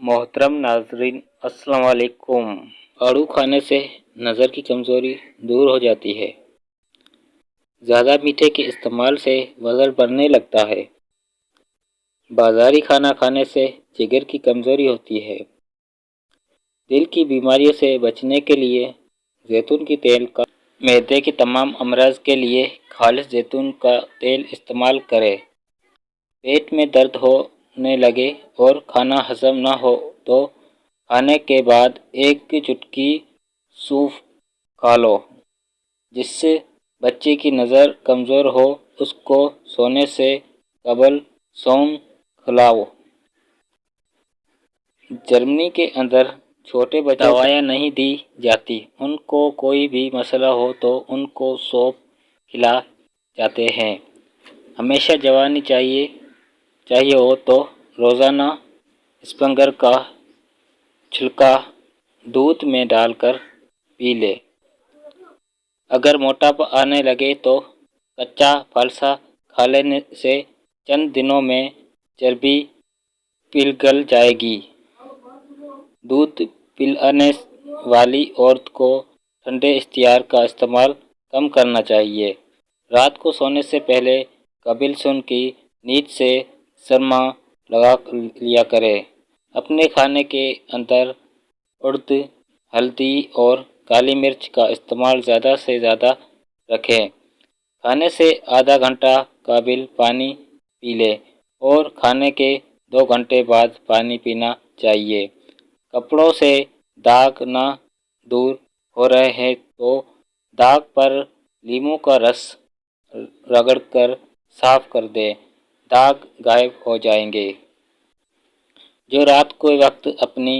محترم ناظرین السلام علیکم۔ آڑو کھانے سے نظر کی کمزوری دور ہو جاتی ہے۔ زیادہ میٹھے کے استعمال سے وزن بڑھنے لگتا ہے۔ بازاری کھانا کھانے سے جگر کی کمزوری ہوتی ہے۔ دل کی بیماریوں سے بچنے کے لیے زیتون کے تیل کا معدے کے تمام امراض کے لیے خالص زیتون کا تیل استعمال کریں۔ پیٹ میں درد ہونے لگے اور کھانا ہضم نہ ہو تو کھانے کے بعد ایک چٹکی سونف کھا لو۔ جس سے بچے کی نظر کمزور ہو اس کو سونے سے قبل سونف کھلاؤ۔ جرمنی کے اندر چھوٹے بچوں کو دوائیں نہیں دی جاتی، ان کو کوئی بھی مسئلہ ہو تو ان کو سونف کھلائے جاتے ہیں۔ ہمیشہ جوانی چاہیے ہو تو روزانہ اسپنگر کا چھلکا دودھ میں ڈال کر پی لیں۔ اگر موٹاپا آنے لگے تو کچا فالسا کھا لینے سے چند دنوں میں چربی پگھل جائے گی۔ دودھ پلانے والی عورت کو ٹھنڈے اشتہار کا استعمال کم کرنا چاہیے۔ رات کو سونے سے پہلے قبل سون کی نیند سے سرما لگا لیا کریں۔ اپنے کھانے کے اندر ارد، ہلدی اور کالی مرچ کا استعمال زیادہ سے زیادہ رکھیں۔ کھانے سے آدھا گھنٹہ قبل پانی پی لیں اور کھانے کے 2 گھنٹے بعد پانی پینا چاہیے۔ کپڑوں سے داغ نہ دور ہو رہے ہیں تو داغ پر لیموں کا رس رگڑ کر صاف کر دیں، داغ غائب ہو جائیں گے۔ جو رات کے وقت اپنی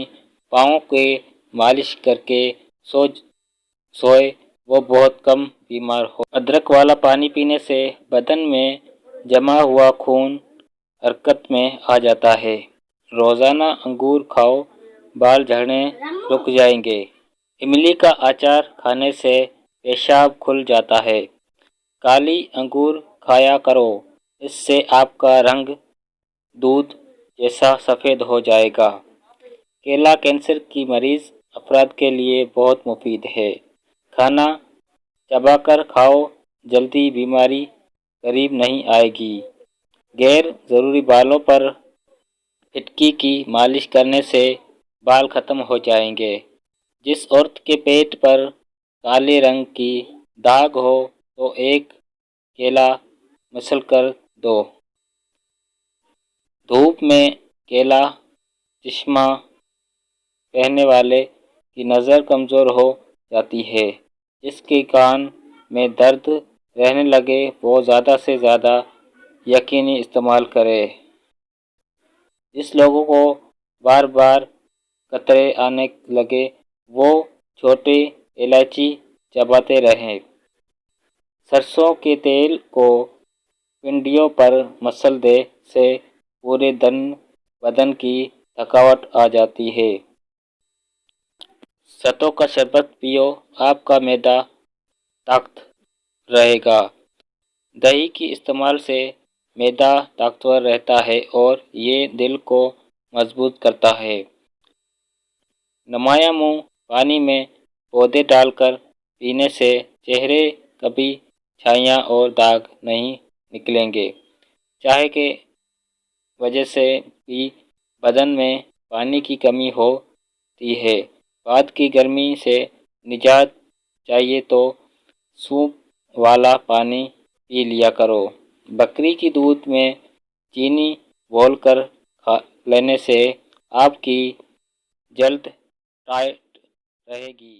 پاؤں کی مالش کر کے سوئے وہ بہت کم بیمار ہو۔ ادرک والا پانی پینے سے بدن میں جمع ہوا خون حرکت میں آ جاتا ہے۔ روزانہ انگور کھاؤ، بال جھڑنے رک جائیں گے۔ املی کا اچار کھانے سے پیشاب کھل جاتا ہے۔ کالی انگور کھایا کرو، اس سے آپ کا رنگ دودھ جیسا سفید ہو جائے گا۔ کیلا کینسر کی مریض افراد کے لیے بہت مفید ہے۔ کھانا چبا کر کھاؤ، جلدی بیماری قریب نہیں آئے گی۔ غیر ضروری بالوں پر پھٹکی کی مالش کرنے سے بال ختم ہو جائیں گے۔ جس عورت کے پیٹ پر کالے رنگ کی داغ ہو تو ایک کیلا مسل کر دو۔ دھوپ میں کیلا چشمہ پہننے والے کی نظر کمزور ہو جاتی ہے۔ جس کے کان میں درد رہنے لگے وہ زیادہ سے زیادہ یقینی استعمال کرے۔ جس لوگوں کو بار بار قطرے آنے لگے وہ چھوٹی الائچی چباتے رہیں۔ سرسوں کے تیل کو پنڈلیوں پر مسل دے سے پورے بدن کی تھکاوٹ آ جاتی ہے۔ ستو کا شربت پیو، آپ کا معدہ طاقت رہے گا۔ دہی کے استعمال سے معدہ طاقتور رہتا ہے اور یہ دل کو مضبوط کرتا ہے۔ نمایاں منہ پانی میں پودے ڈال کر پینے سے چہرے کبھی چھائیاں اور داغ نہیں نکلیں گے۔ چائے کی وجہ سے بھی بدن میں پانی کی کمی ہوتی ہے۔ بعد کی گرمی سے نجات چاہیے تو سونف والا پانی پی لیا کرو۔ بکری کے دودھ میں چینی گھول کر لینے سے آپ کی جلد ٹائٹ رہے گی۔